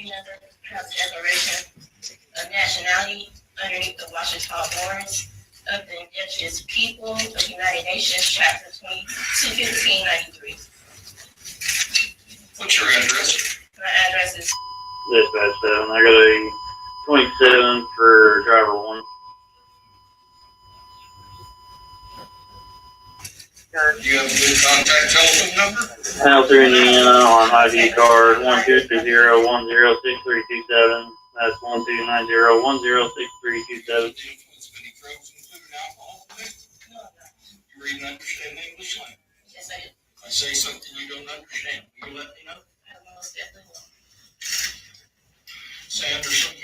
number have the Declaration of Nationality underneath the Washington warrants of the Indigenous People of the United Nations, Chapter 1593. What's your address? My address is Dispatch 7. I got a 27 for driver 1. Do you have a good contact telephone number? Alter, Indiana on ID card 1220106327. That's 1290106327. Any drugs, including alcohol, today? no. You read and understand English language? Yes, I do. If I say something you don't understand, will you let me know? I most definitely will. Sanderson.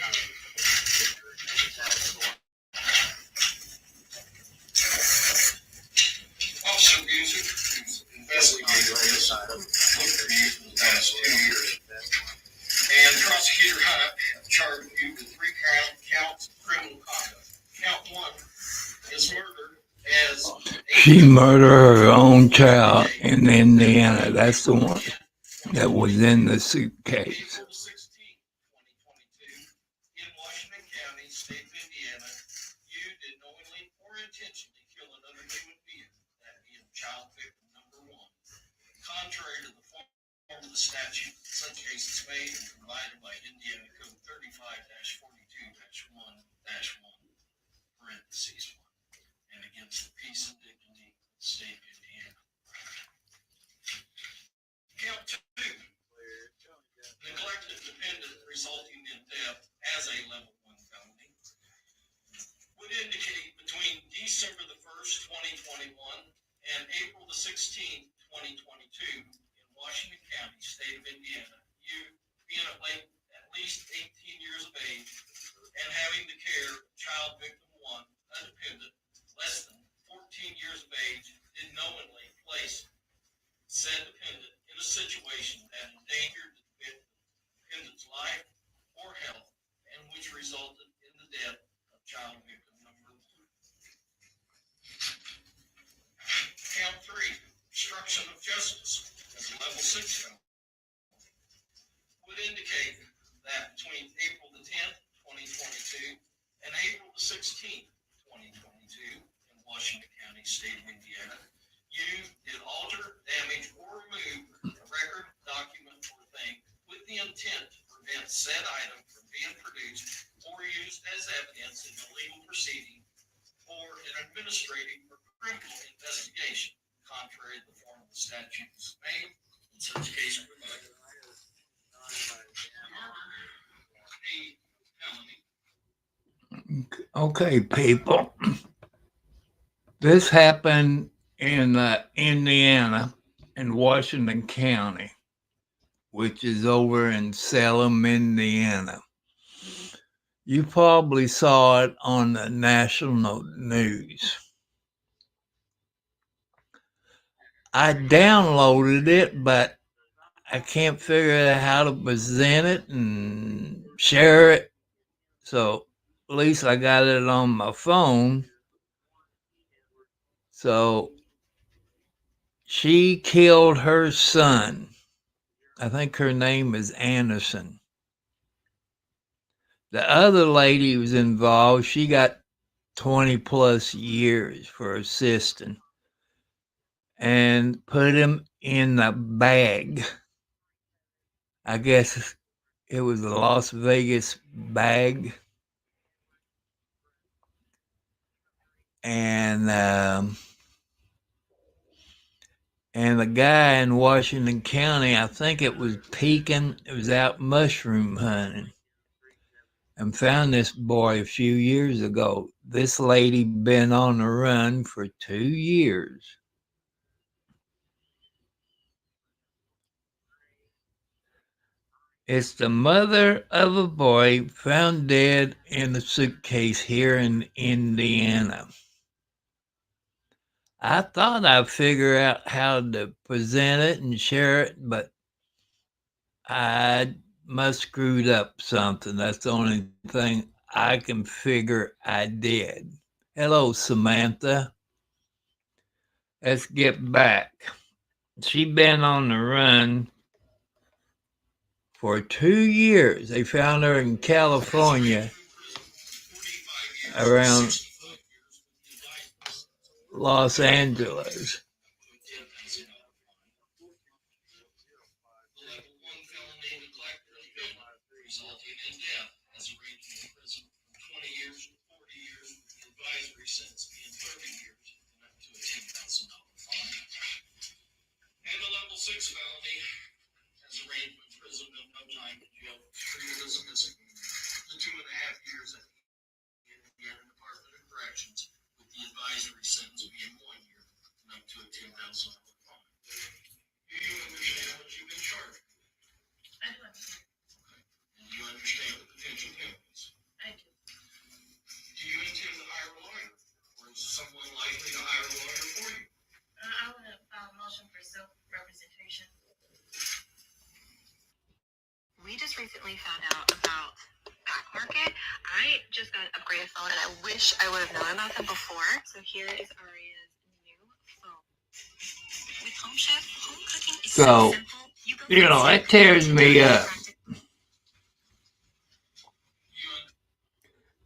Officer Busick, who's investigated this, looked for you for the past 2 years. And Prosecutor Hunt charged you with 3 counts of criminal conduct. Count 1 is murder as She murdered her own child in Indiana. That's the one that was in the suitcase. April 16, 2022, in Washington County, state of Indiana, you did knowingly or intentionally kill another human being, that being child victim number 1. Contrary to the form of the statute, such cases may be provided by Indiana Code 35-42-1-1, parentheses 1, and against the peace and dignity of the state of Indiana. Count 2. Neglected dependent resulting in death as a level 1 felony would indicate between December the 1st, 2021 and April the 16th, 2022 in Washington County, state of Indiana, you being at least 18 years of age and having the care of child victim 1, a dependent, less than 14 years of age, did knowingly place said dependent in a situation that endangered the dependent's life or health and which resulted in the death of child victim number 1. Count 3, obstruction of justice as a level 6 felony would indicate that between April the 10th, 2022 and April the 16th, 2022 in Washington County, state of Indiana, you did alter, damage, or remove a record, document, or thing with the intent to prevent said item from being produced or used as evidence in a legal proceeding or an administrative or criminal investigation, contrary to the form of the statutes made in such case provided. Murder, a felony. Okay, people. This happened in Indiana in Washington County, which is over in Salem, Indiana. You probably saw it on the national news. I downloaded it, but I can't figure out how to present it and share it. So at least I got it on my phone. So she killed her son. I think her name is Anderson. The other lady who was involved, she got 20 plus years for assisting and put him in the bag. I guess it was a Las Vegas bag. And the guy in Washington County, I think it was Pekin, it was out mushroom hunting and found this boy a few years ago. This lady been on the run for 2 years. It's the mother of a boy found dead in a suitcase here in Indiana. I thought I'd figure out how to present it and share it, but I must screwed up something. That's the only thing I can figure I did. Hello, Samantha. Let's get back. She been on the run for 2 years. They found her in California around Los Angeles. Level 1 felony neglect of good resulting in death as a range in prison from 20 years to 40 years, with the advisory sentence being 30 years and up to a $10,000 fine. And a level 6 felony as a range of imprisonment, no time in jail, treated as a missing. The 2.5 years at the Indiana Department of Corrections, with the advisory sentence being 1 year and up to a $10,000 fine. Do you understand what you've been charged? I do understand. Do you understand the potential penalties? I do. Do you intend to hire a lawyer? Or is someone likely to hire a lawyer for you? I want to file a motion for self-representation. We just recently found out about Back Market. I just got an upgraded phone and I wish I would have known about them before. So here is Aria's new phone. With Home Chef, home cooking is So, simple. you know, that tears me up.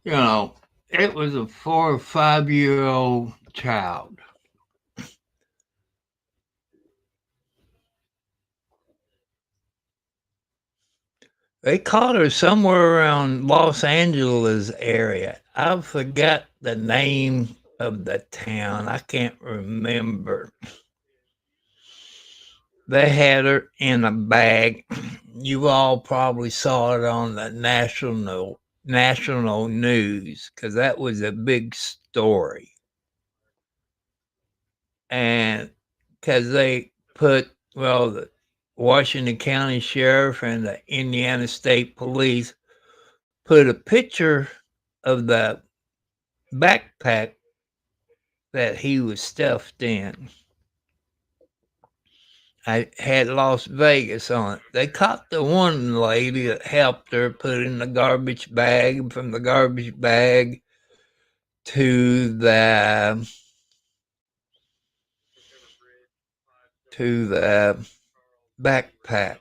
You know, it was a 4 or 5 year old child. They caught her somewhere around Los Angeles area. I forgot the name of the town. I can't remember. They had her in a bag. You all probably saw it on the national news because that was a big story. And because they put, well, the Washington County Sheriff and the Indiana State Police put a picture of the backpack that he was stuffed in. I had Las Vegas on it. They caught the one lady that helped her put in the garbage bag, from the garbage bag to the backpack.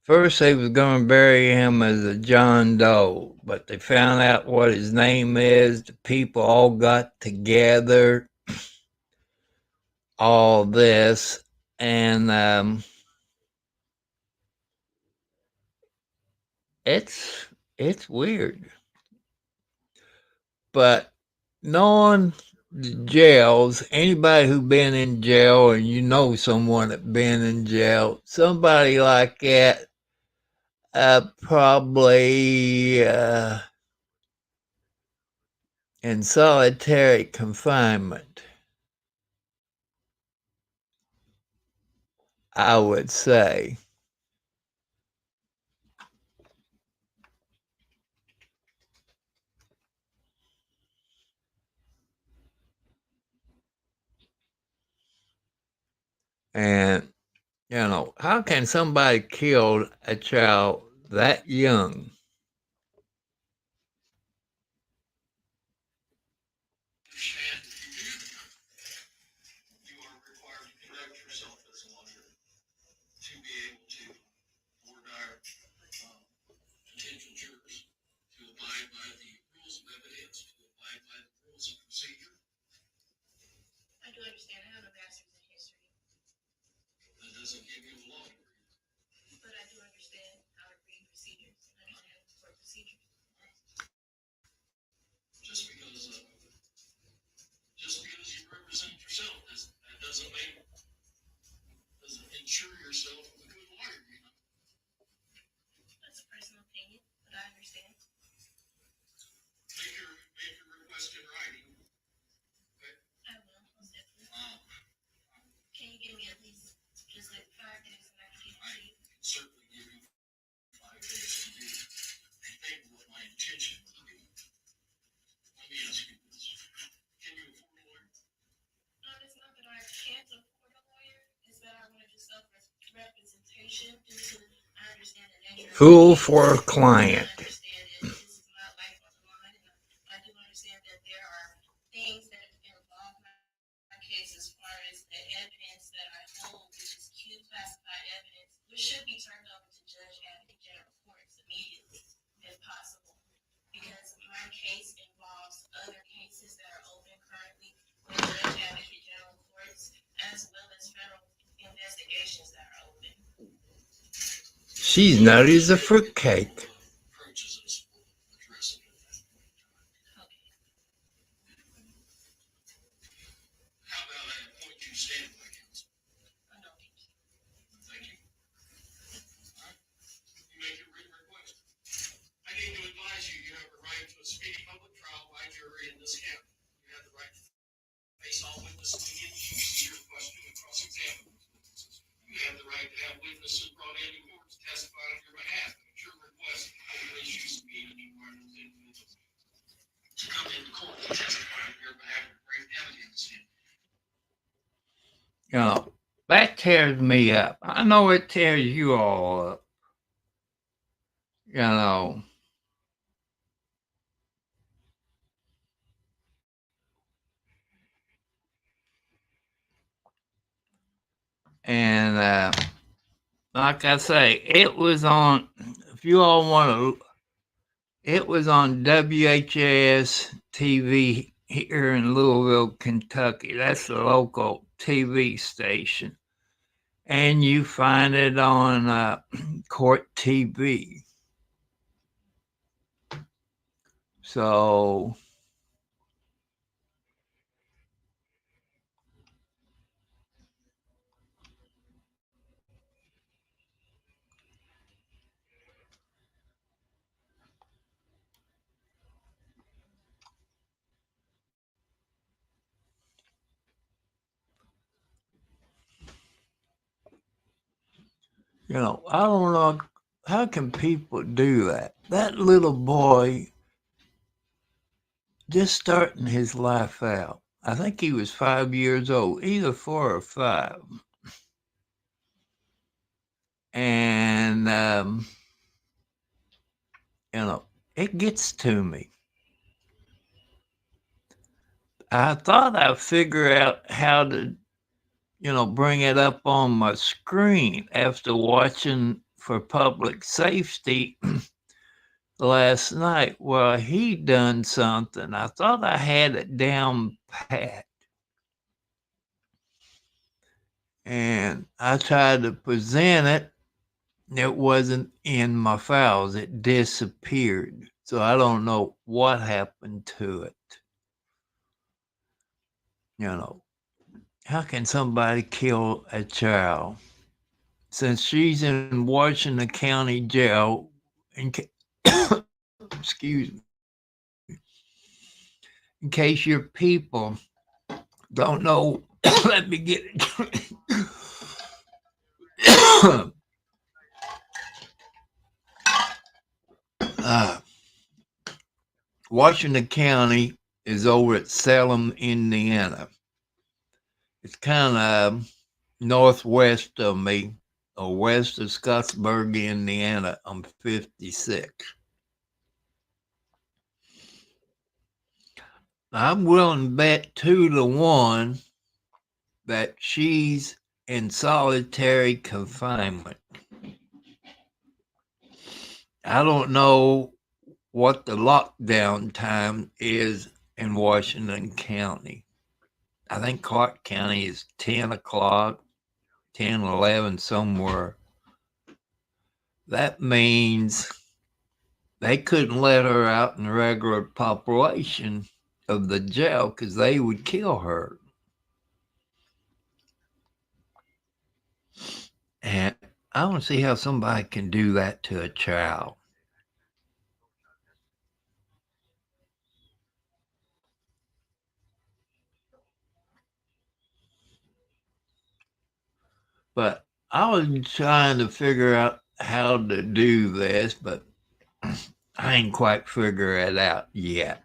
First, they was going to bury him as a John Doe, but they found out what his name is. The people all got together, all this, and it's weird. But knowing the jails, anybody who been in jail, and you know someone that been in jail, somebody like that, probably in solitary confinement, I would say. And, you know, how can somebody kill a child that young? Understand if you do, you are required to conduct yourself as a lawyer to be able to order our potential jurors to abide by the rules of evidence, to abide by the rules of procedure. I do understand. I have a master's in history, That doesn't give you a law degree. but I do understand how to read procedures and understand court procedures. Just because you represent yourself, that doesn't ensure yourself a good lawyer, you know. That's a personal opinion, but I understand. Make your request in writing. I will, most definitely. Can you give me at least just like 5 days and I can get I it? can certainly give you 5 days to do a thing what my intention would be. Let me ask you this. Can you afford a lawyer? It's not that I can't afford a lawyer, it's that I want to do self-representation due to, I understand the nature of Fool for a client. I understand that this is my life on the line, and I do understand that there are things that involve my case as far as the evidence that I hold, which is classified She's nutty as a fruitcake. approaches us will address it at that point in time. How about I appoint you standby counsel? Thank you. All right. You make your written request. I need to advise you, you have a right to a speedy public trial by jury in this county. You have the right to face all witnesses against you, hear, question, and cross-examine those witnesses. You have the right to have witnesses brought into court to testify on your behalf. And at your request, I will issue subpoenas to require those individuals to come into court to testify on your behalf with great evidence. You know, that tears me up. I know it tears you all up. You know. And like I say, it was on, if you all want to, it was on WHAS TV here in Louisville, Kentucky. That's the local TV station. And you find it on Court TV. So, you know, I don't know, how can people do that? That little boy just starting his life out. I think he was 5 years old, either 4 or 5. And, you know, it gets to me. I thought I'd figure out how to, you know, bring it up on my screen after watching For Public Safety last night. Well, he done something. I thought I had it down pat. And I tried to present it. It wasn't in my files. It disappeared. So I don't know what happened to it. You know, how can somebody kill a child? Since she's in Washington County Jail, excuse me, in case your people don't know, let me get it. Washington County is over at Salem, Indiana. It's kind of northwest of me, or west of Scottsburg, Indiana. I'm 56. I'm willing to bet 2-1 that she's in solitary confinement. I don't know what the lockdown time is in Washington County. I think Clark County is 10 o'clock, 10, 11, somewhere. That means they couldn't let her out in the regular population of the jail because they would kill her. And I don't see how somebody can do that to a child. But I was trying to figure out how to do this, but I ain't quite figure it out yet.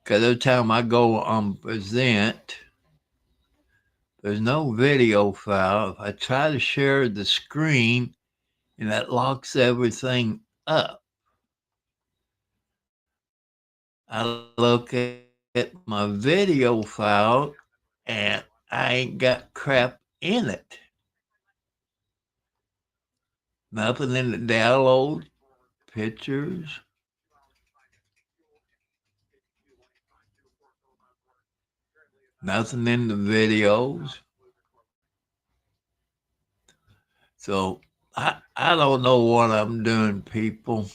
Because every time I go on present, there's no video file. If I try to share the screen, and that locks everything up. I look at my video file, and I ain't got crap in it. Nothing in the download, pictures. Nothing in the videos. So I don't know what I'm doing, people.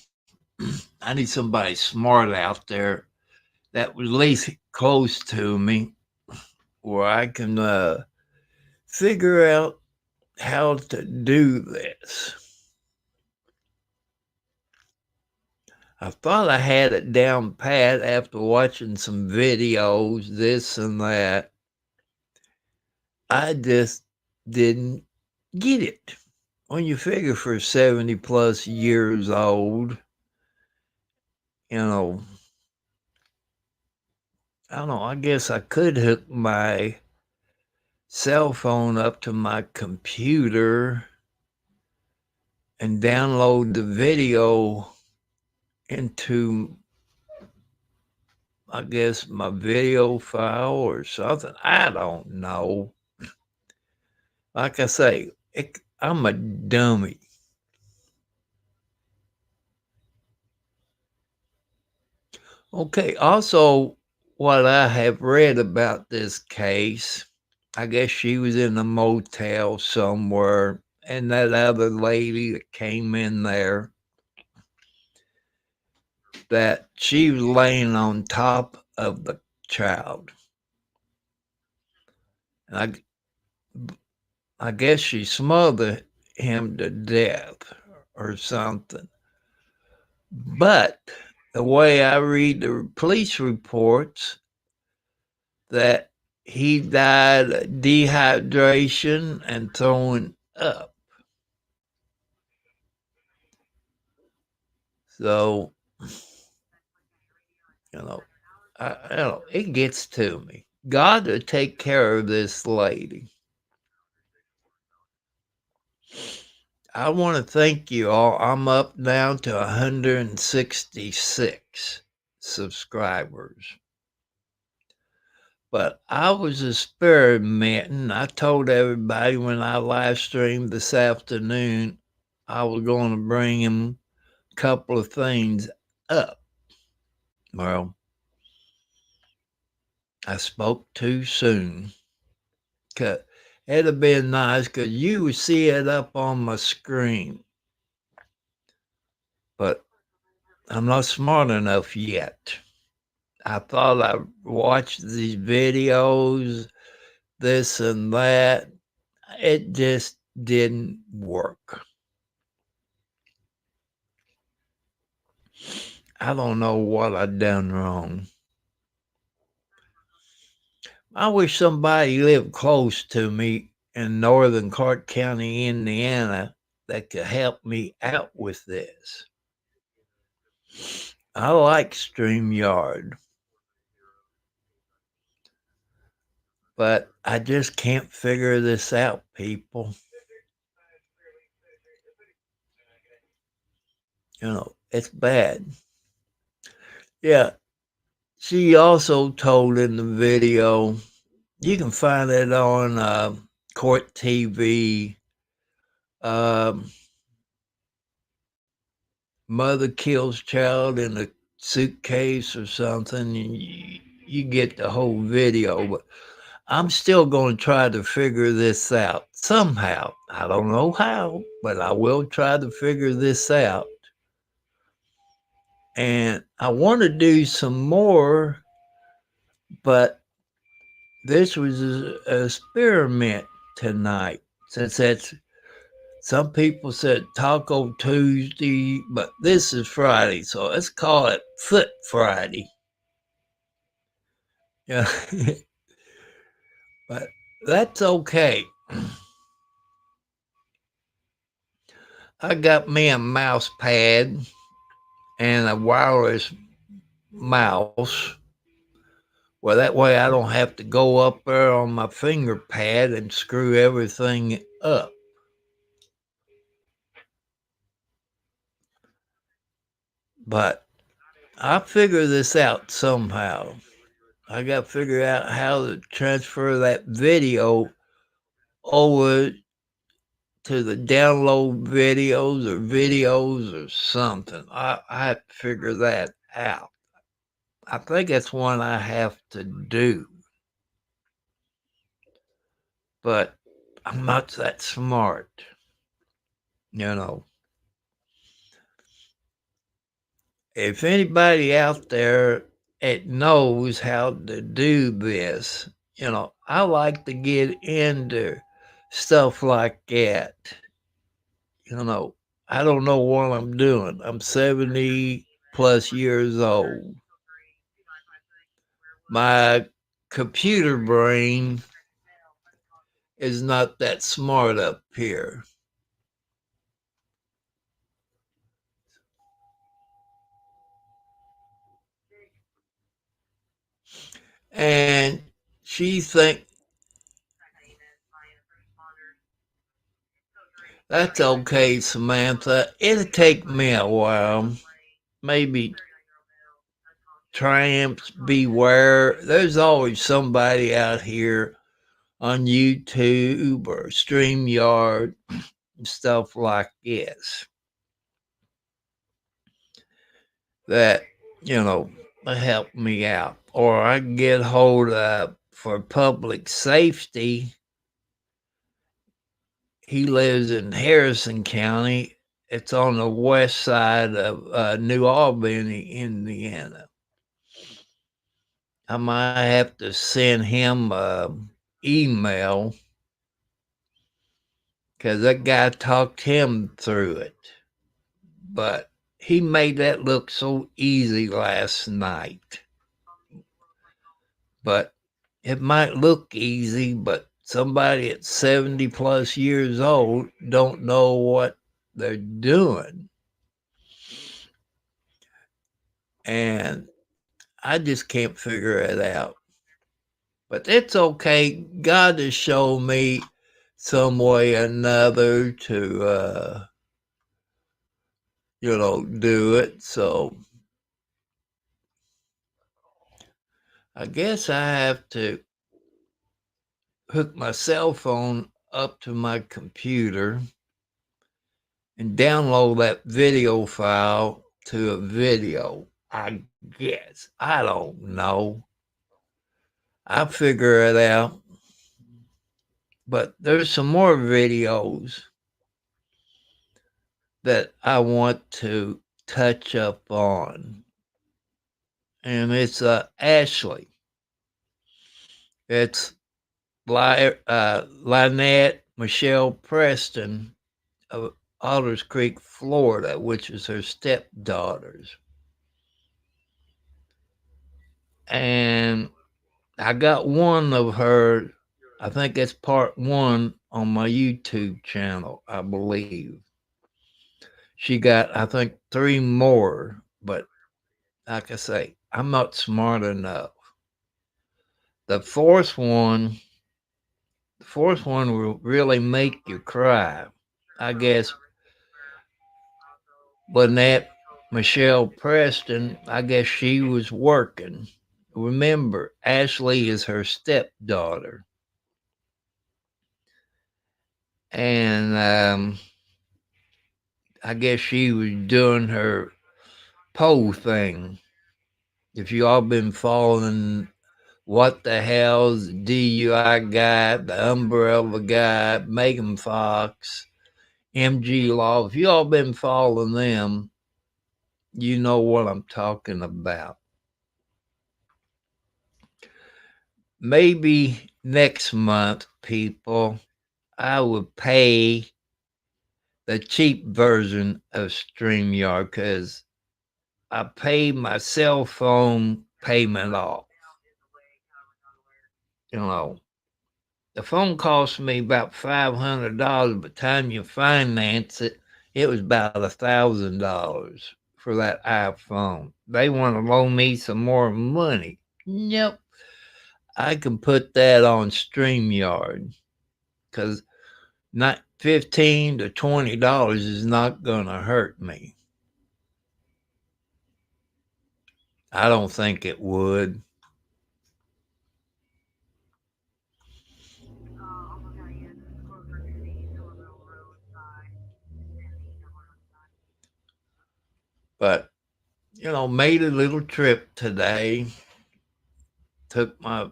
I need somebody smart out there that was at least close to me where I can figure out how to do this. I thought I had it down pat after watching some videos, this and that. I just didn't get it. When you figure for 70 plus years old, you know, I don't know, I guess I could hook my cell phone up to my computer and download the video into, I guess, my video file or something. I don't know. Like I say, I'm a dummy. Okay, also, what I have read about this case, I guess she was in a motel somewhere, and that other lady that came in there, that she was laying on top of the child. And I guess she smothered him to death or something. But the way I read the police reports, that he died of dehydration and throwing up. So, you know, I don't know, it gets to me. God will take care of this lady. I want to thank you all. I'm up now to 166 subscribers. But I was experimenting. I told everybody when I live streamed this afternoon, I was going to bring them a couple of things up. Well, I spoke too soon. It'd have been nice because you would see it up on my screen. But I'm not smart enough yet. I thought I watched these videos, this and that. It just didn't work. I don't know what I done wrong. I wish somebody lived close to me in northern Clark County, Indiana, that could help me out with this. I like StreamYard, but I just can't figure this out, people. You know, it's bad. Yeah, she also told in the video, you can find it on Court TV, mother kills child in a suitcase or something, and you get the whole video. But I'm still going to try to figure this out somehow. I don't know how, but I will try to figure this out. And I want to do some more, but this was an experiment tonight, since that's, some people said Taco Tuesday, but this is Friday, so let's call it Foot Friday. Yeah, but that's okay. I got me a mouse pad and a wireless mouse. Well, that way I don't have to go up there on my finger pad and screw everything up. But I'll figure this out somehow. I got to figure out how to transfer that video over to the download videos or something. I have to figure that out. I think that's one I have to do. But I'm not that smart. You know, if anybody out there that knows how to do this, I like to get into stuff like that. I don't know what I'm doing. I'm 70 plus years old. My computer brain is not that smart up here. And she think that's okay, Samantha. It'll take me a while. Maybe Tramps beware. There's always somebody out here on YouTube or StreamYard and stuff like this that, help me out. Or I can get hold of for public safety. He lives in Harrison County. It's on the west side of New Albany, Indiana. I might have to send him an email because that guy talked him through it. But he made that look so easy last night. But it might look easy, but somebody at 70 plus years old don't know what they're doing. And I just can't figure it out. But it's okay. God has shown me some way or another to, do it. So I guess I have to hook my cell phone up to my computer and download that video file to a video. I guess. I don't know. I'll figure it out. But there's some more videos that I want to touch up on. And it's Ashley. It's Lynette Michelle Preston of Alders Creek, Florida, which is her stepdaughters. And I got one of her, I think it's part 1 on my YouTube channel, I believe. She got, I think, 3 more, but like I say, I'm not smart enough. The fourth one will really make you cry. I guess Lynette Michelle Preston, I guess she was working. Remember, Ashley is her stepdaughter. And I guess she was doing her pole thing. If you all been following What the Hell's the DUI guy, the Umbrella guy, Megan Fox, MG Law, if you all been following them, you know what I'm talking about. Maybe next month, people, I would pay the cheap version of StreamYard because I paid my cell phone payment off. The phone cost me about $500. By the time you finance it, it was about $1,000 for that iPhone. They want to loan me some more money. Yep. I can put that on StreamYard because not $15 to $20 is not going to hurt me. I don't think it would. But, made a little trip today. Took my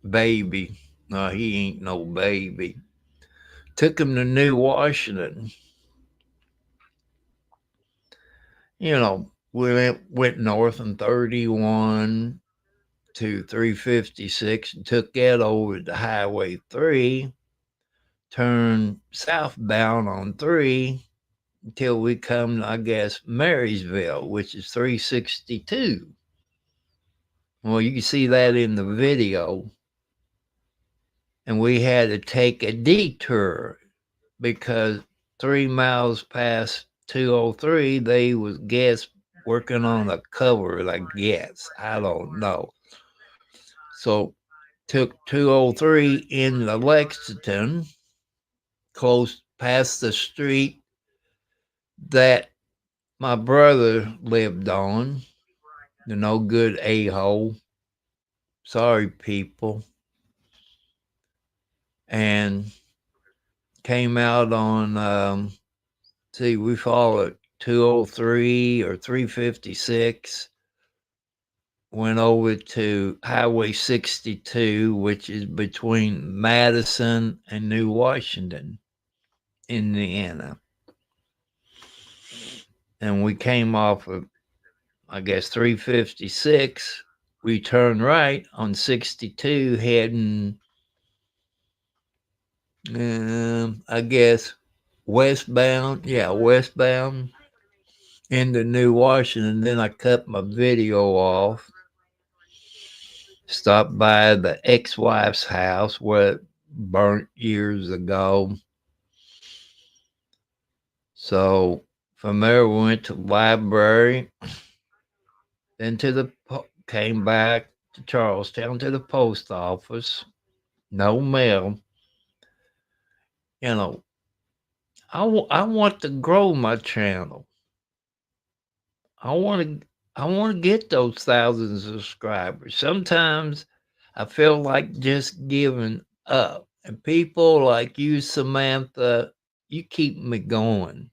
baby. No, he ain't no baby. Took him to New Washington. We went north on 31 to 356 and took that over to Highway 3, turned southbound on 3 until we come to, I guess, Marysville, which is 362. Well, you can see that in the video. And we had to take a detour because 3 miles past 203, they was working on a cover, I guess. I don't know. So took 203 into Lexington, close past the street that my brother lived on. The no good a-hole. Sorry, people. And came out on, we followed 203 or 356. Went over to Highway 62, which is between Madison and New Washington, Indiana. And we came off of, I guess, 356. We turned right on 62, heading, I guess, westbound. Yeah, westbound into New Washington. Then I cut my video off. Stopped by the ex-wife's house where it burnt years ago. So from there we went to the library, then came back to Charlestown to the post office. No mail. I want to grow my channel. I want to get those 1,000 subscribers. Sometimes I feel like just giving up. And people like you, Samantha, you keep me going.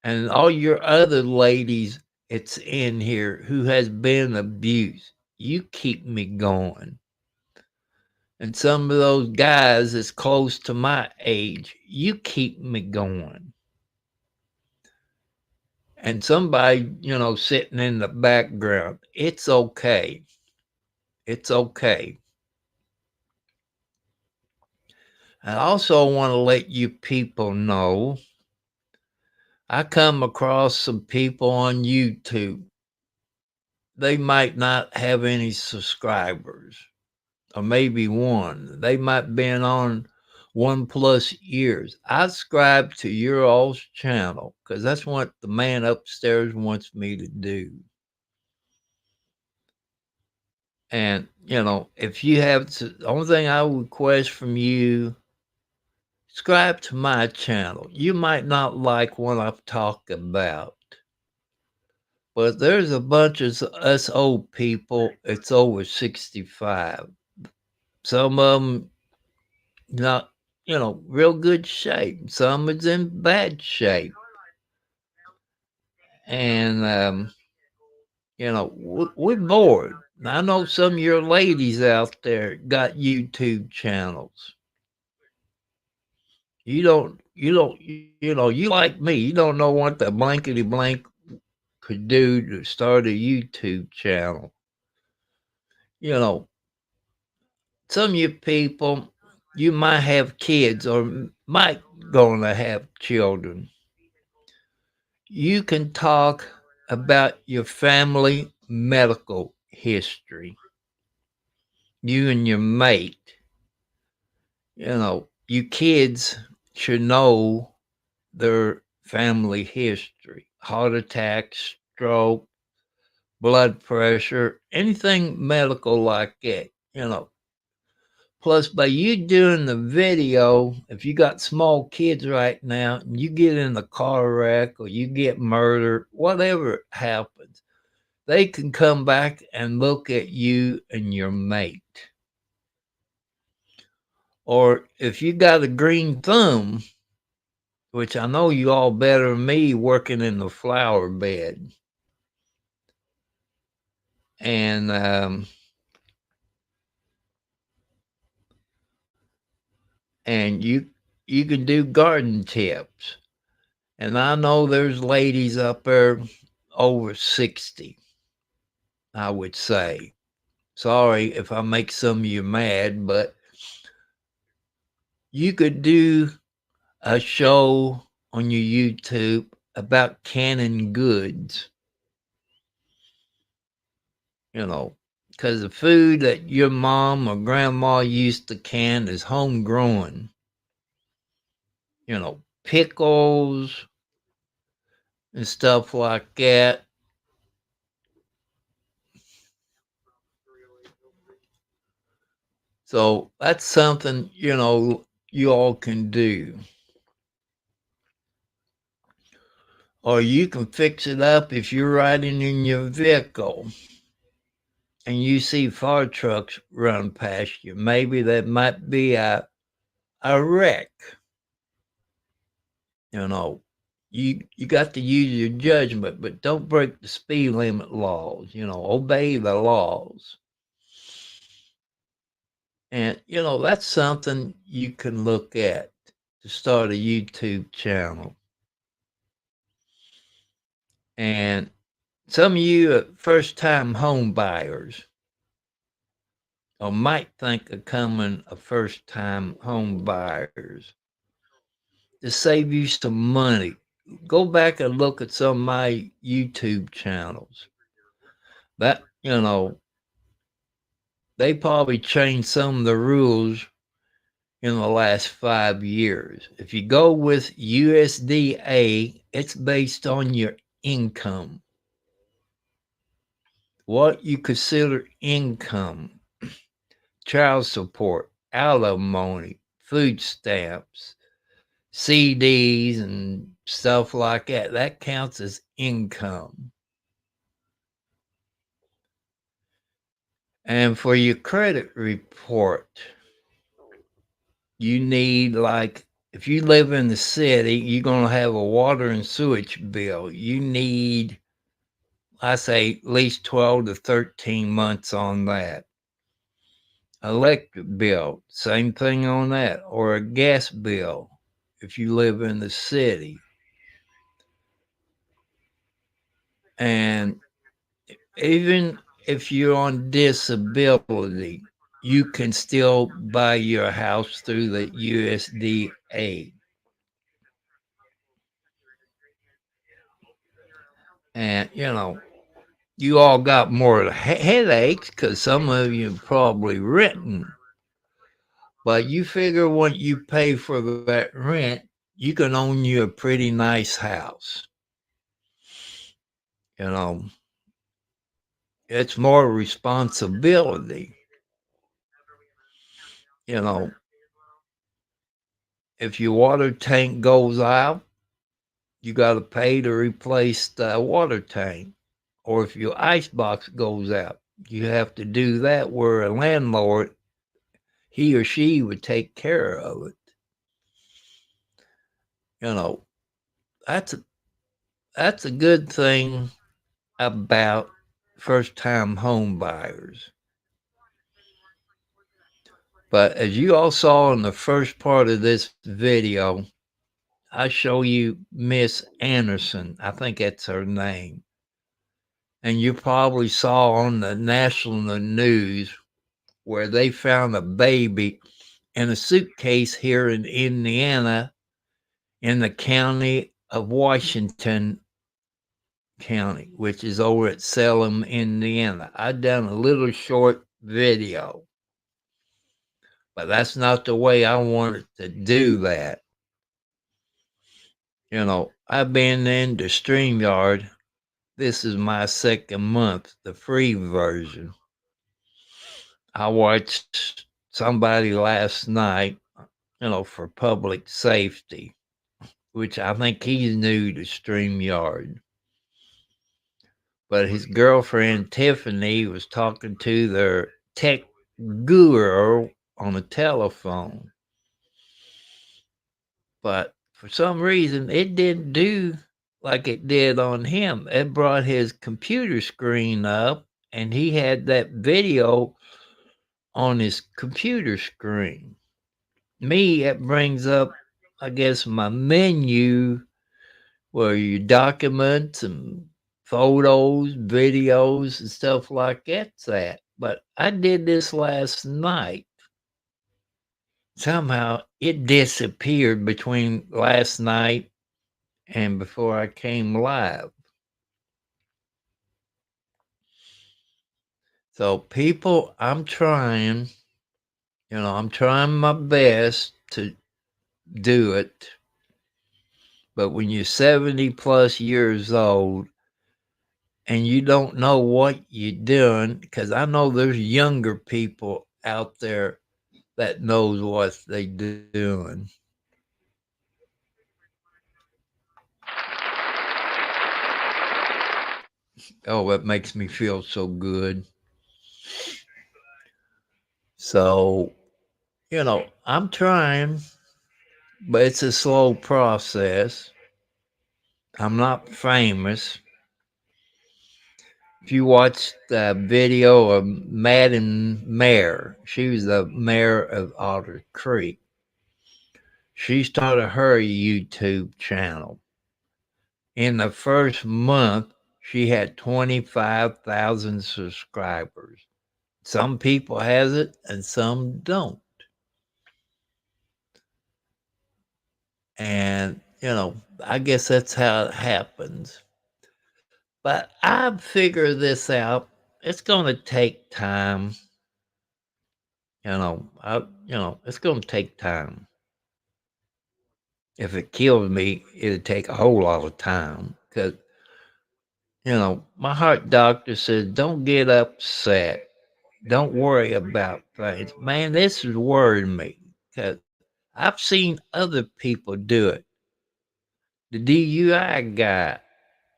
And all your other ladies it's in here who has been abused, you keep me going. And some of those guys that's close to my age, you keep me going. And somebody, sitting in the background, it's okay. It's okay. I also want to let you people know I come across some people on YouTube. They might not have any subscribers, or maybe one. They might have been on 1+ years. I subscribe to your all's channel because that's what the man upstairs wants me to do. And, if you have, the only thing I would request from you, subscribe to my channel. You might not like what I've talked about, but there's a bunch of us old people, it's over 65. Some of them not, real good shape. Some is in bad shape. And, we're bored. I know some of your ladies out there got YouTube channels. You like me, you don't know what the blankety blank could do to start a YouTube channel. Some of you people, you might have kids or might gonna have children. You can talk about your family medical history. You and your mate. You kids should know their family history. Heart attack, stroke, blood pressure, anything medical like that, Plus, by you doing the video, if you got small kids right now and you get in a car wreck or you get murdered, whatever happens, they can come back and look at you and your mate. Or if you got a green thumb, which I know you all better than me working in the flower bed. And you can do garden tips. And I know there's ladies up there over 60, I would say. Sorry if I make some of you mad, but you could do a show on your YouTube about canning goods, because the food that your mom or grandma used to can is homegrown. Pickles and stuff like that. So that's something, you all can do. Or you can fix it up if you're riding in your vehicle and you see fire trucks run past you. Maybe that might be a wreck. You got to use your judgment, but don't break the speed limit laws. Obey the laws. And that's something you can look at to start a YouTube channel. And some of you first-time home buyers or might think of coming a first-time home buyers to save you some money. Go back and look at some of my YouTube channels. That, they probably changed some of the rules in the last 5 years. If you go with USDA, it's based on your income. What you consider income, child support, alimony, food stamps, CDs, and stuff like that, that counts as income. And for your credit report, you need, like, if you live in the city, you're going to have a water and sewage bill. You need, I say, at least 12 to 13 months on that. Electric bill, same thing on that. Or a gas bill if you live in the city. And even if you're on disability, you can still buy your house through the USDA. And, you all got more headaches because some of you probably renting. But you figure when you pay for that rent, you can own you a pretty nice house. It's more responsibility. If your water tank goes out, you got to pay to replace the water tank. Or if your ice box goes out, you have to do that, where a landlord, he or she would take care of it. That's a good thing about first-time home buyers. But as you all saw in the first part of this video, I show you Miss Anderson. I think that's her name. And you probably saw on the national news where they found a baby in a suitcase here in Indiana, in the county of Washington County, which is over at Salem, Indiana. I've done a little short video, but that's not the way I wanted to do that. I've been into StreamYard. This is my second month, the free version. I watched somebody last night, for public safety, which I think he's new to StreamYard. But his girlfriend, Tiffany, was talking to their tech guru on the telephone. But for some reason, it didn't do like it did on him. It brought his computer screen up, and he had that video on his computer screen. Me, it brings up, I guess, my menu where you document some photos, videos, and stuff like that's at. But I did this last night. Somehow it disappeared between last night and before I came live. So, people, I'm trying, I'm trying my best to do it. But when you're 70 plus years old and you don't know what you're doing, because I know there's younger people out there that knows what they doing. Oh, it makes me feel so good. So, I'm trying, but it's a slow process. I'm not famous. If you watch the video of Madam Mayor, she was the mayor of Otter Creek. She started her YouTube channel. In the first month, she had 25,000 subscribers. Some people has it and some don't. And, I guess that's how it happens. But I figure this out. It's going to take time. It's going to take time. If it kills me, it'd take a whole lot of time because, my heart doctor says, don't get upset. Don't worry about things. Man, this is worrying me because I've seen other people do it. The DUI guy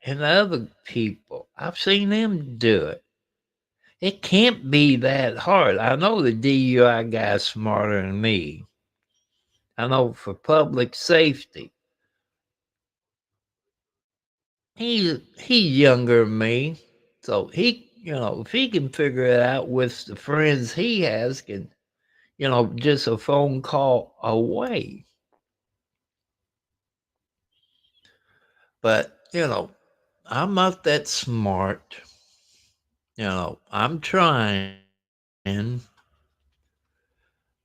and the other people, I've seen them do it. It can't be that hard. I know the DUI guy's smarter than me. I know for public safety. He's younger than me. So if he can figure it out with the friends he has, just a phone call away. But, I'm not that smart. I'm trying.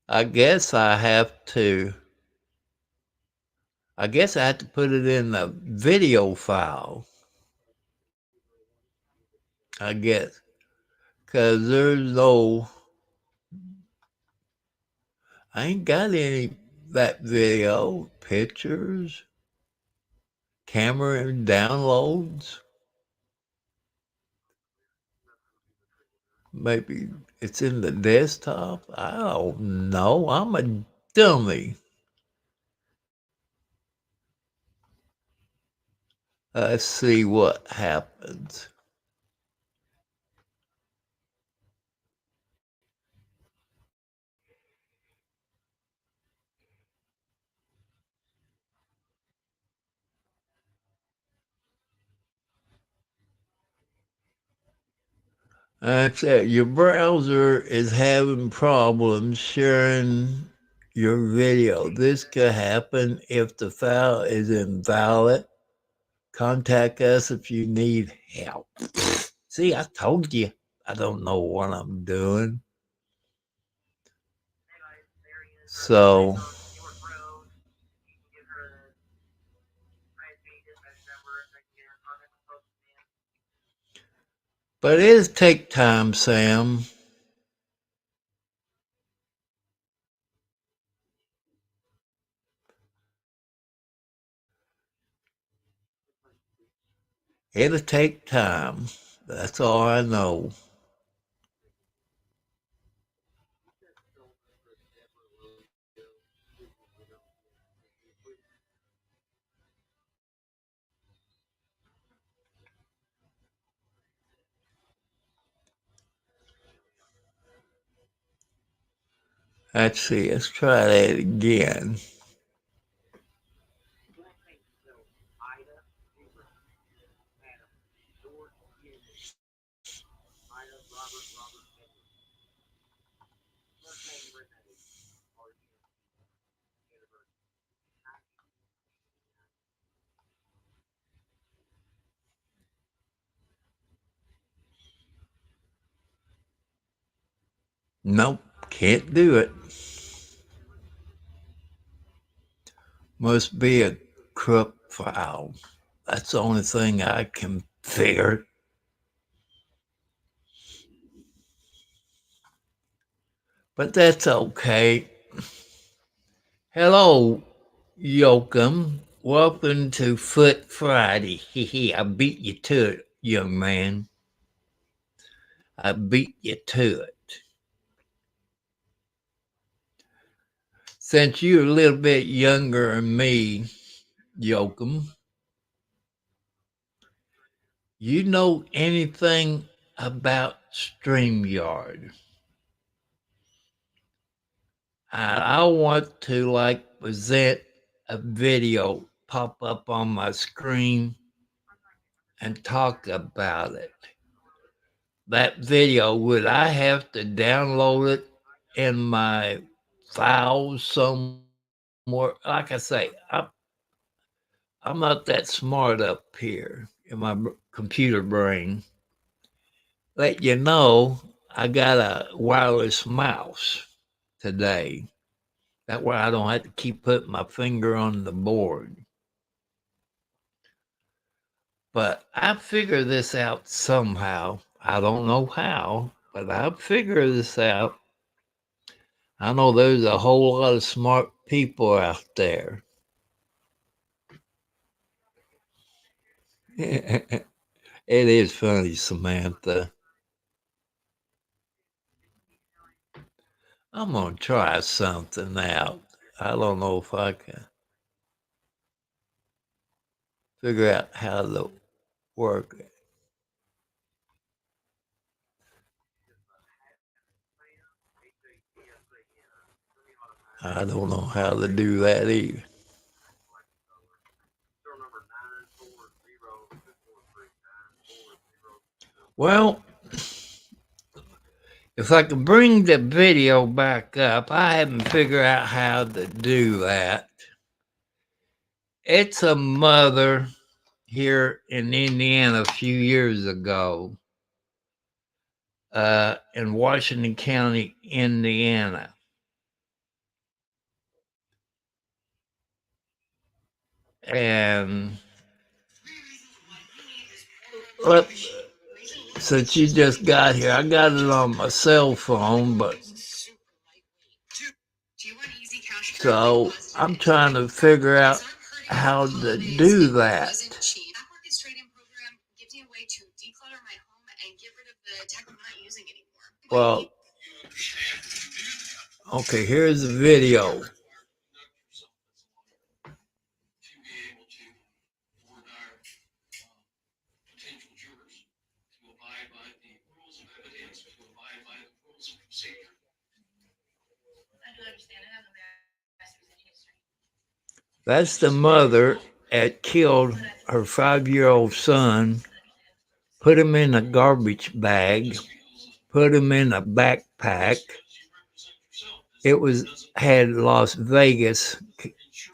I guess I have to put it in the video file. I guess. Because I ain't got any that video, pictures, camera downloads. Maybe it's in the desktop. I don't know. I'm a dummy. Let's see what happens. That's it. Your browser is having problems sharing your video. This could happen if the file is invalid. Contact us if you need help. See, I told you I don't know what I'm doing. So, but it'll take time, Sam. It'll take time. That's all I know. Let's see. Let's try that again. Nope, can't do it. Must be a corrupt file. That's the only thing I can figure. But that's okay. Hello, Yoakum. Welcome to Foot Friday. Hee I beat you to it, young man. I beat you to it. Since you're a little bit younger than me, Yoakum, you know anything about StreamYard? I want to present a video pop up on my screen and talk about it. That video, would I have to download it in my files somewhere? Like I say, I'm not that smart up here in my computer brain. Let you know, I got a wireless mouse today. That way I don't have to keep putting my finger on the board. But I figure this out somehow. I don't know how, but I'll figure this out. I know there's a whole lot of smart people out there. It is funny, Samantha. I'm going to try something out. I don't know if I can figure out how to work it. I don't know how to do that either. Well, if I could bring the video back up, I haven't figured out how to do that. It's a mother here in Indiana a few years ago, in Washington County, Indiana. And since you just got here, I got it on my cell phone, but so I'm trying to figure out how to do that. Well, okay, here's the video. That's the mother that killed her 5-year-old son, put him in a garbage bag, put him in a backpack. It had Las Vegas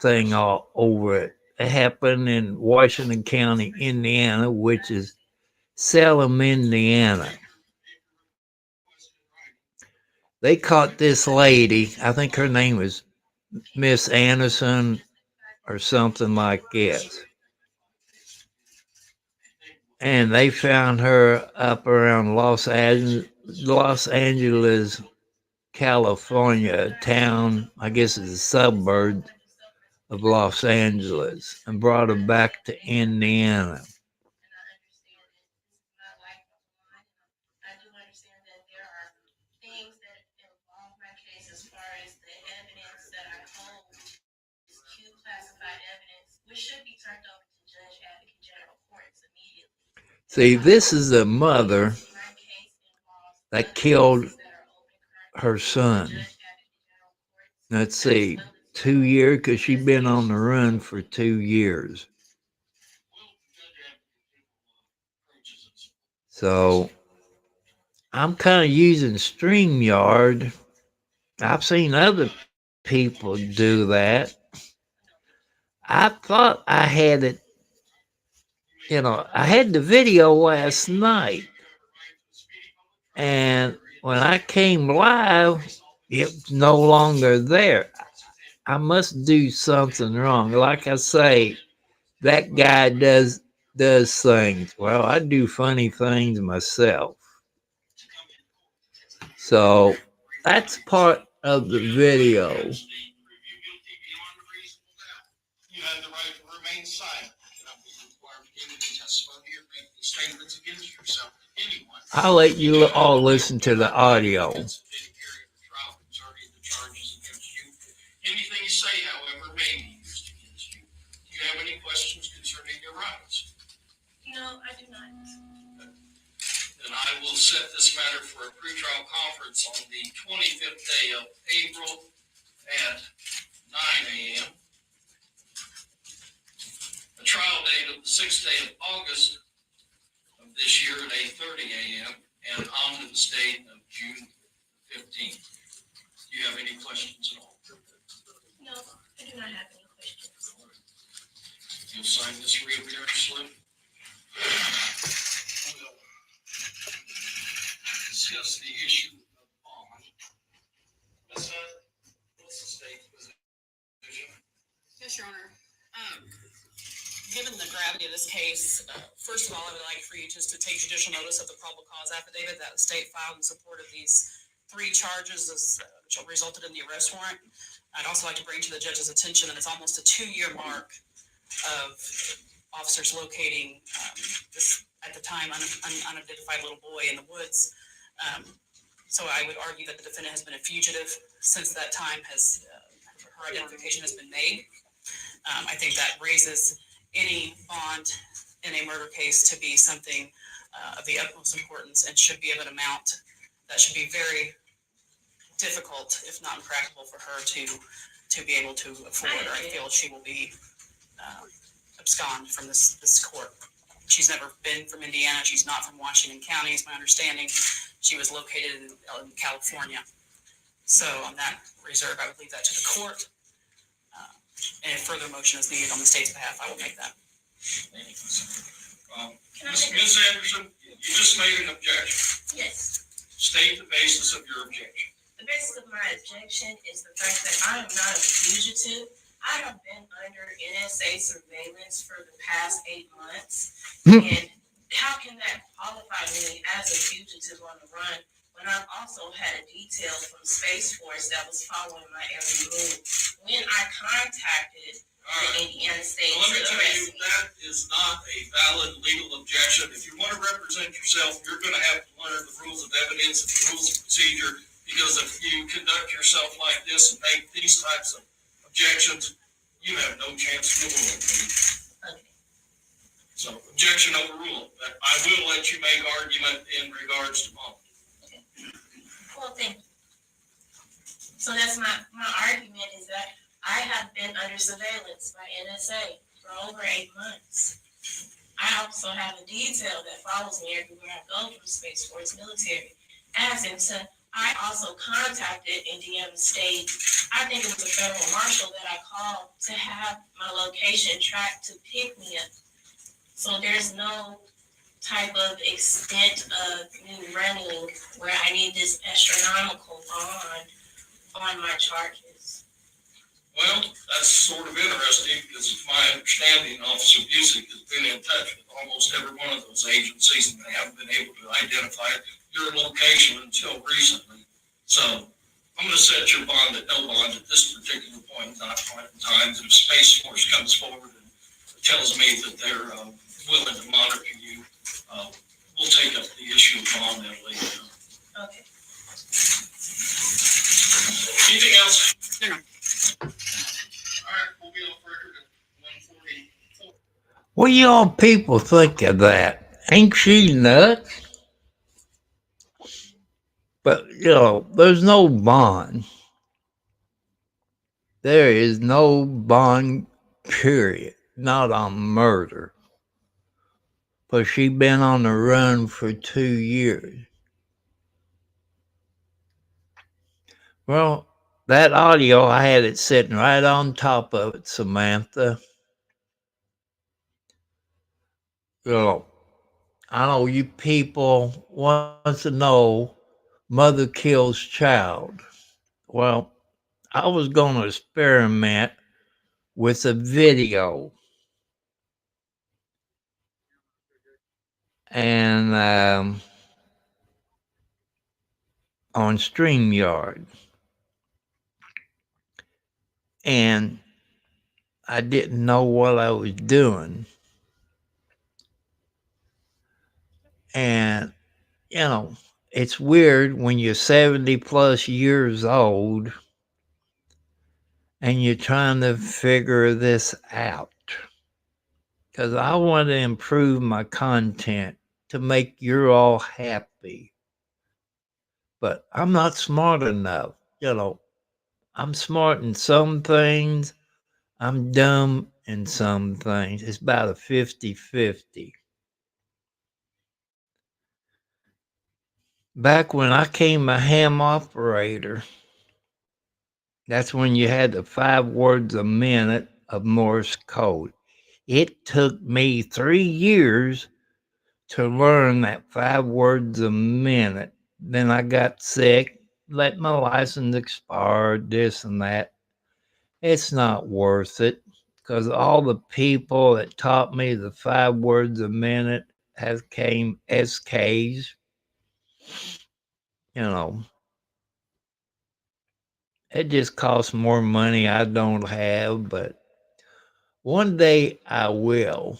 thing all over it. It happened in Washington County, Indiana, which is Salem, Indiana. They caught this lady, I think her name was Miss Anderson or something like this. And they found her up around Los Angeles, California, town, I guess it's a suburb of Los Angeles, and brought her back to Indiana. See, this is a mother that killed her son. Let's see, 2 years, because she's been on the run for 2 years. So I'm kind of using StreamYard. I've seen other people do that. I thought I had it, I had the video last night. And when I came live, it's no longer there. I must do something wrong. Like I say, that guy does things. Well, I do funny things myself. So that's part of the video. You have the right to remain silent. Cannot be required to give any testimony or make any statements against yourself to anyone. I'll let you all listen to the audio. Anything you say, however, may be used against you. Do you have any questions concerning your rights? No, I do not. Then I will set this matter for a pretrial conference on the 25th day of April at 9 a.m. A trial date of the 6th day of August of this year at 8:30 a.m. and omnibus date of June 15th. Do you have any questions at all? No, I do not have any questions. You'll sign this reappearance slip. We'll discuss the issue of bond. Ms. Hunt, what's the state's position? Yes, Your Honor. Given the gravity of this case, first of all, I would like for you just to take judicial notice of the probable cause affidavit that the state filed in support of these 3 charges which resulted in the arrest warrant. I'd also like to bring to the judge's attention that it's almost a 2-year mark of officers locating this, at the time, unidentified little boy in the woods. So I would argue that the defendant has been a fugitive since that time. Her identification has been made. I think that raises any bond in a murder case to be something of the utmost importance and should be of an amount that should be very difficult, if not impractical, for her to be able to afford. Or I feel she will be abscond from this court. She's never been from Indiana. She's not from Washington County, is my understanding. She was located in California. So on that reserve, I would leave that to the court. And if further motion is needed on the state's behalf, I will make that. Ms. Anderson, you just made an objection. Yes. State the basis of your objection. The basis of my objection is the fact that I am not a fugitive. I have been under NSA surveillance for the past 8 months. And how can that qualify me as a fugitive on the run when I've also had a detail from Space Force that was following my every move? When I contacted the Indiana State Well, let me to tell arrest you, me. that is not a valid legal objection. If you want to represent yourself, you're going to have to learn the rules of evidence and the rules of procedure, because if you conduct yourself like this and make these types of objections, you have no chance in the world. Okay. So, objection overruled. But I will let you make argument in regards to bond. Well, thank you. So that's my argument is that I have been under surveillance by NSA for over 8 months. I also have a detail that follows me everywhere I go from Space Force military. As in, I also contacted Indiana State. I think it was a federal marshal that I called to have my location tracked to pick me up. So there's no type of extent of me running where I need this astronomical bond on my charges. Well, that's sort of interesting, because it's my understanding Officer Busick has been in touch with almost every one of those agencies, and they haven't been able to identify your location until recently. So I'm going to set your bond at no bond at this particular point in time. If Space Force comes forward and tells me that they're willing to monitor you, we'll take up the issue of bond at a later time. Okay. Anything else? No. All right, we'll be off record at 1:44. What y'all people think of that? Ain't she nuts? But, there's no bond. There is no bond, period. Not on murder. But she been on the run for 2 years. Well, that audio, I had it sitting right on top of it, Samantha. I know you people want to know mother kills child. Well, I was going to experiment with a video. And on StreamYard. And I didn't know what I was doing. And, you know, it's weird when you're 70 plus years old and you're trying to figure this out. Because I want to improve my content to make you all happy. But I'm not smart enough. You know, I'm smart in some things, I'm dumb in some things. It's about a 50-50. Back when I came a ham operator, that's when you had the 5 words a minute of Morse code. It took me 3 years to learn that 5 words a minute. Then I got sick, let my license expire, this and that. It's not worth it because all the people that taught me the 5 words a minute have came SKs. You know, it just costs more money I don't have, but one day I will.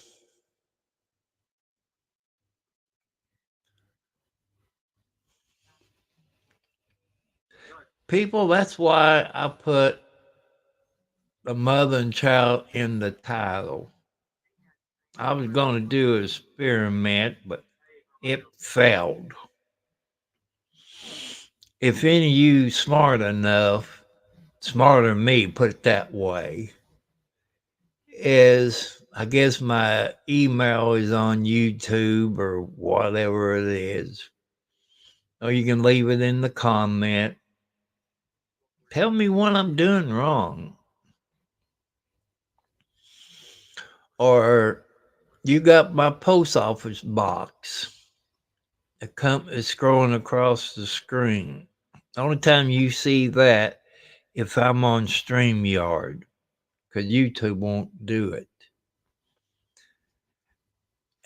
People, that's why I put the mother and child in the title. I was going to do an experiment, but it failed. If any of you smart enough, smarter than me, put it that way, is I guess my email is on YouTube or whatever it is. Or you can leave it in the comment. Tell me what I'm doing wrong. Or you got my post office box. It's scrolling across the screen. The only time you see that if I'm on StreamYard, because YouTube won't do it.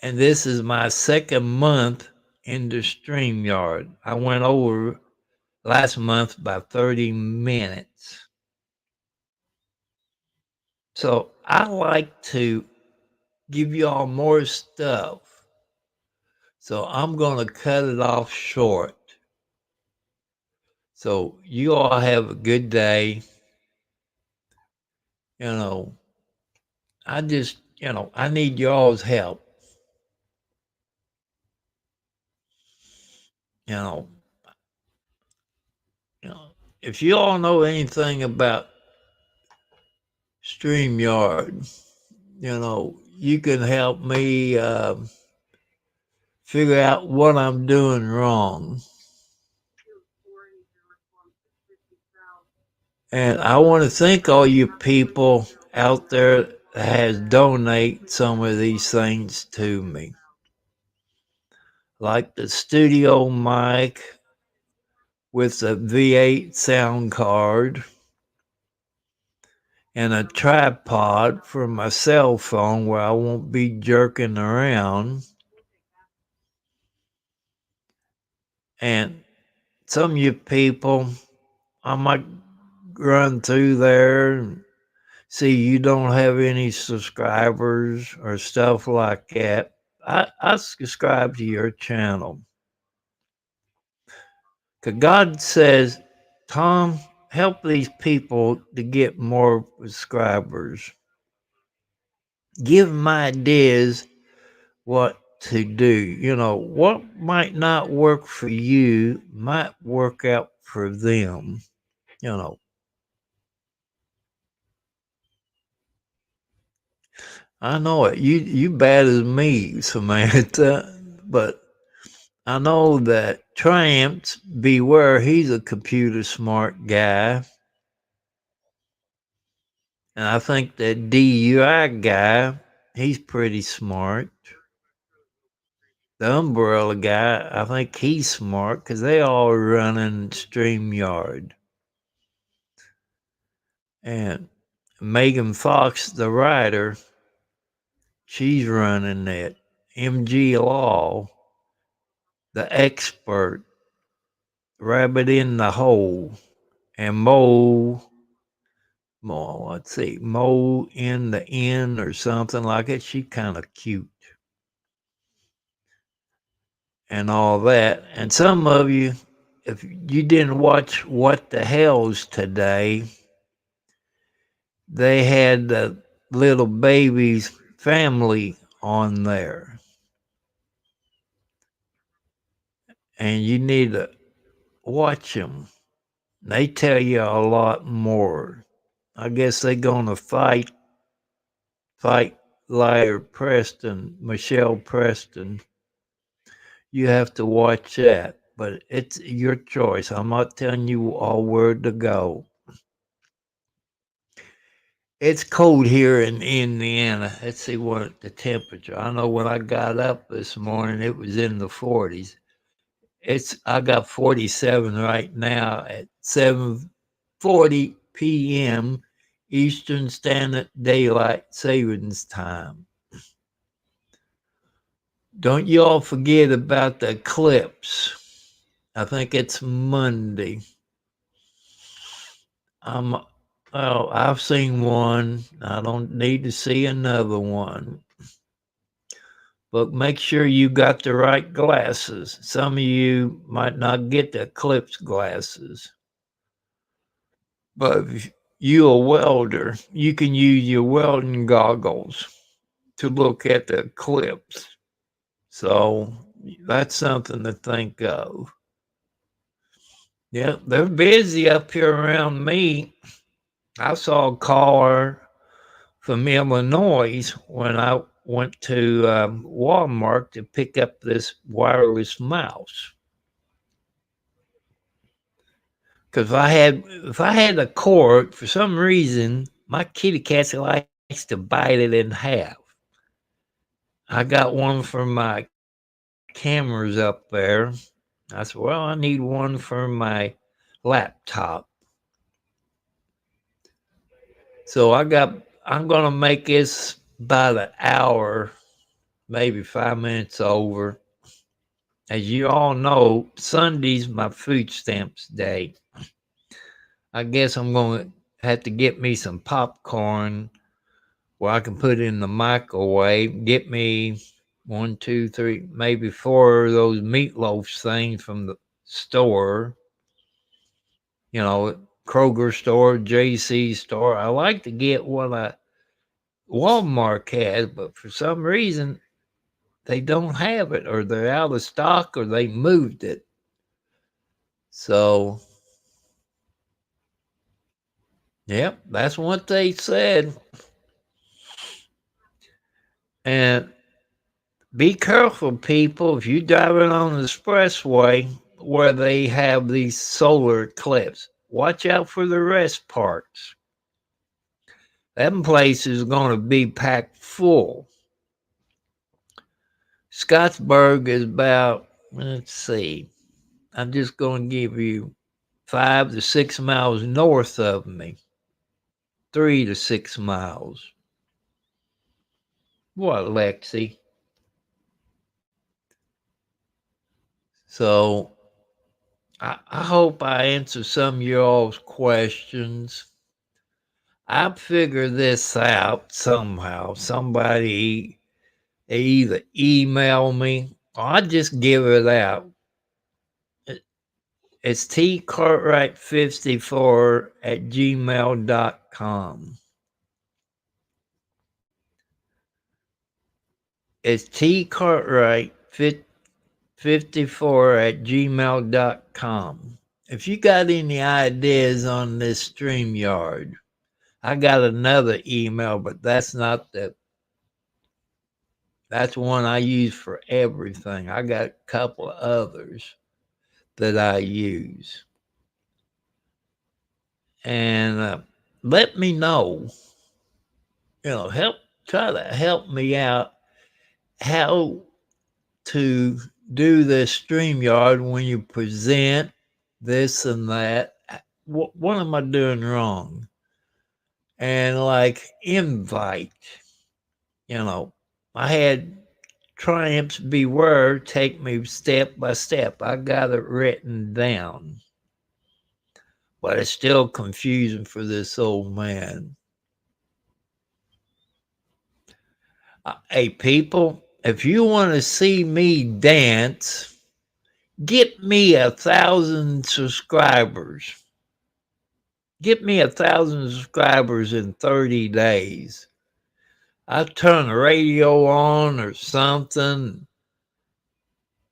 And this is my second month into StreamYard. I went over last month by 30 minutes. So I like to give y'all more stuff. So I'm going to cut it off short. So you all have a good day. You know, I just, I need y'all's help. You know, if you all know anything about StreamYard, you can help me figure out what I'm doing wrong. And I want to thank all you people out there that has donate some of these things to me. Like the studio mic with a V8 sound card and a tripod for my cell phone where I won't be jerking around. And some of you people, I might run through there and see you don't have any subscribers or stuff like that. I subscribe to your channel. Because God says, Tom, help these people to get more subscribers. Give them ideas what to do. What might not work for you might work out for them. I know it. You bad as me, Samantha, but I know that Tramps, beware, he's a computer smart guy. And I think that DUI guy, he's pretty smart. the umbrella guy, I think he's smart because they all are running StreamYard. And Megan Fox, the writer, she's running it. MG Law, the expert, Rabbit in the Hole, and Mo in the Inn or something like it. She kind of cute. And all that. And some of you, if you didn't watch What the Hell's today, they had the little baby's family on there. And you need to watch them. They tell you a lot more. I guess they're going to fight Liar Preston, Michelle Preston. You have to watch that. But it's your choice. I'm not telling you all where to go. It's cold here in Indiana. Let's see what the temperature. I know when I got up this morning, it was in the 40s. I got 47 right now at 7:40 p.m. Eastern Standard Daylight Savings Time. Don't you all forget about the eclipse. I think it's Monday. I've seen one. I don't need to see another one. But make sure you got the right glasses. Some of you might not get the eclipse glasses. But if you're a welder, you can use your welding goggles to look at the eclipse. So that's something to think of. Yeah, they're busy up here around me. I saw a caller from Illinois when I went to Walmart to pick up this wireless mouse. Because if I had a cord, for some reason, my kitty cat likes to bite it in half. I got one for my cameras up there. I said, well, I need one for my laptop. So I'm going to make this about an hour, maybe 5 minutes over. As you all know, Sunday's my food stamps day. I guess I'm going to have to get me some popcorn where I can put it in the microwave. Get me 1, 2, 3, maybe 4 of those meatloaf things from the store. You know, Kroger store, JC store. I like to get what Walmart has, but for some reason they don't have it, or they're out of stock, or they moved it. So, yep, that's what they said. And be careful, people, if you're driving on the expressway where they have these solar eclipses. Watch out for the rest parts. That place is going to be packed full. Scottsburg is about, let's see, I'm just going to give you 5 to 6 miles north of me. 3 to 6 miles. What, Lexi? So, I hope I answer some of y'all's questions. I figured this out somehow. Somebody either email me or I just give it out. It's tcartwright54@gmail.com. It's tcartwright54@gmail.com. If you got any ideas on this StreamYard, I got another email, but that's one I use for everything. I got a couple of others that I use. And let me know, try to help me out how to do this StreamYard when you present this and that. What am I doing wrong? And like invite, I had Triumphs Beware take me step by step. I got it written down. But it's still confusing for this old man. Hey, people, if you want to see me dance, get me 1,000 subscribers. Get me 1,000 subscribers in 30 days. I turn the radio on or something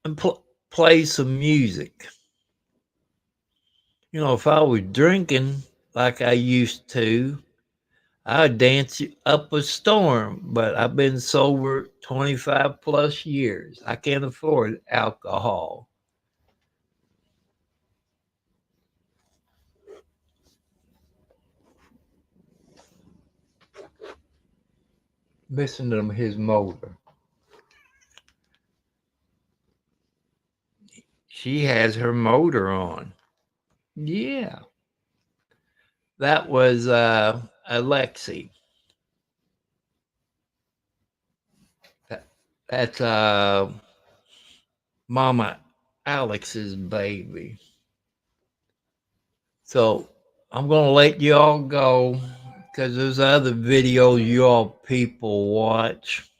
and play some music. If I was drinking like I used to, I'd dance up a storm, but I've been sober 25 plus years. I can't afford alcohol. Listen to his motor. She has her motor on. Yeah. That was Alexi. That's Mama Alex's baby. So I'm going to let you all go because there's other videos you all people watch.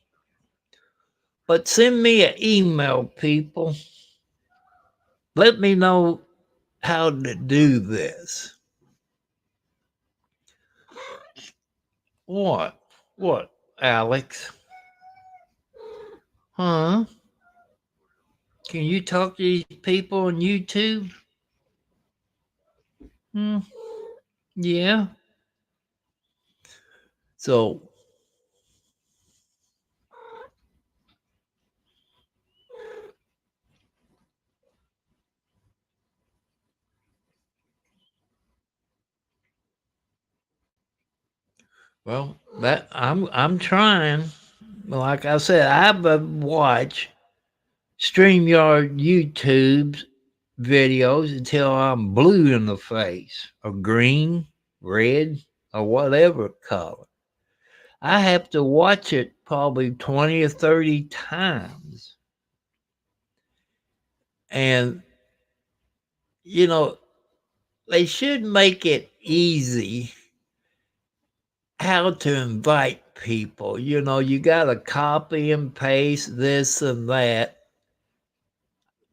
But send me an email, people. Let me know how to do this. What? What, Alex? Huh? Can you talk to these people on YouTube? Yeah. So, well, that I'm trying. Like I said, I've watched StreamYard YouTube's videos until I'm blue in the face, or green, red, or whatever color. I have to watch it probably 20 or 30 times. And, they should make it easy how to invite people. You got to copy and paste this and that.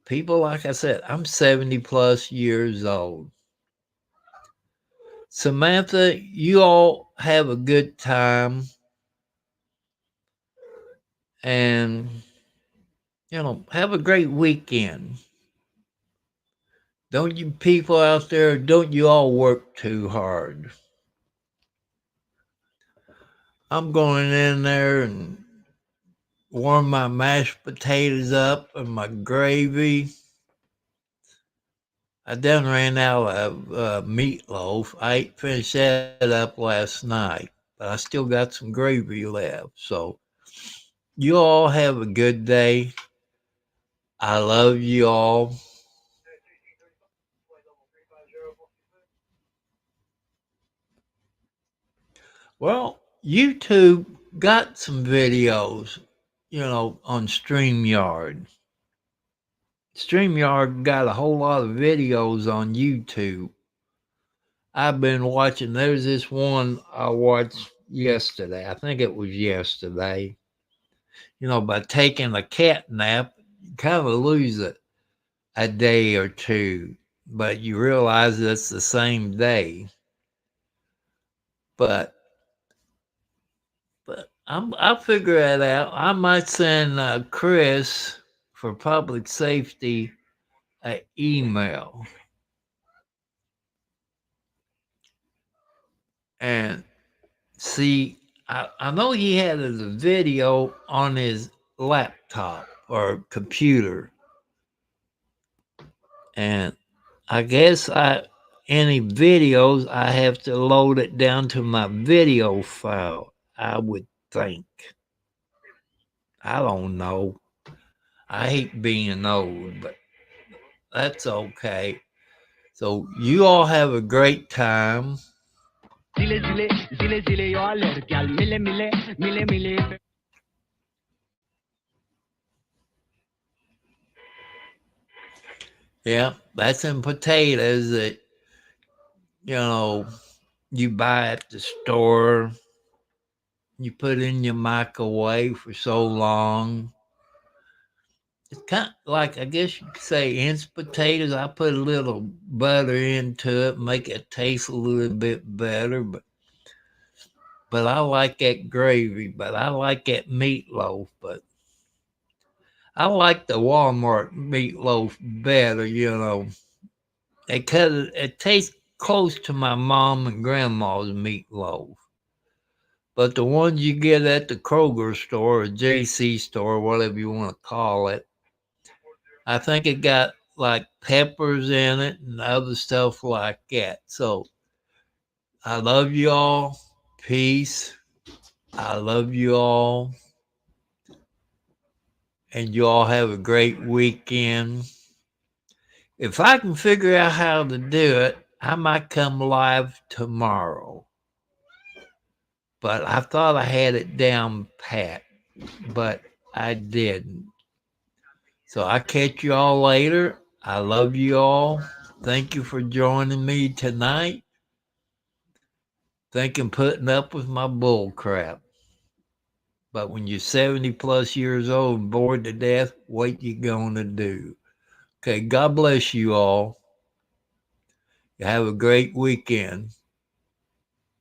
People, like I said, I'm 70 plus years old. Samantha, you all have a good time. And, have a great weekend. Don't you people out there, don't you all work too hard. I'm going in there and warm my mashed potatoes up and my gravy. I done ran out of meatloaf. I finished that up last night, but I still got some gravy left. So you all have a good day. I love you all. Well, YouTube got some videos, on StreamYard. StreamYard got a whole lot of videos on YouTube. I've been watching, there's this one I watched yesterday. I think it was yesterday. By taking a cat nap, you kind of lose it a day or two, but you realize it's the same day. But I'll figure it out. I might send Chris for public safety an email. And see, I know he had a video on his laptop or computer. And I guess any videos, I have to load it down to my video file, I would think. I don't know. I hate being old, but that's okay. So you all have a great time. Yeah, that's some potatoes that, you buy at the store. You put in your microwave for so long. It's kind of like, I guess you could say, instant potatoes. I put a little butter into it, make it taste a little bit better. But I like that gravy. But I like that meatloaf. But I like the Walmart meatloaf better. It tastes close to my mom and grandma's meatloaf. But the ones you get at the Kroger store or JC store, whatever you want to call it, I think it got like peppers in it and other stuff like that. So I love you all. Peace. I love you all. And you all have a great weekend. If I can figure out how to do it, I might come live tomorrow. But I thought I had it down pat, but I didn't. So I'll catch you all later. I love you all. Thank you for joining me tonight. Thank you for putting up with my bull crap. But when you're 70 plus years old and bored to death, what you gonna do? Okay, God bless you all. You have a great weekend.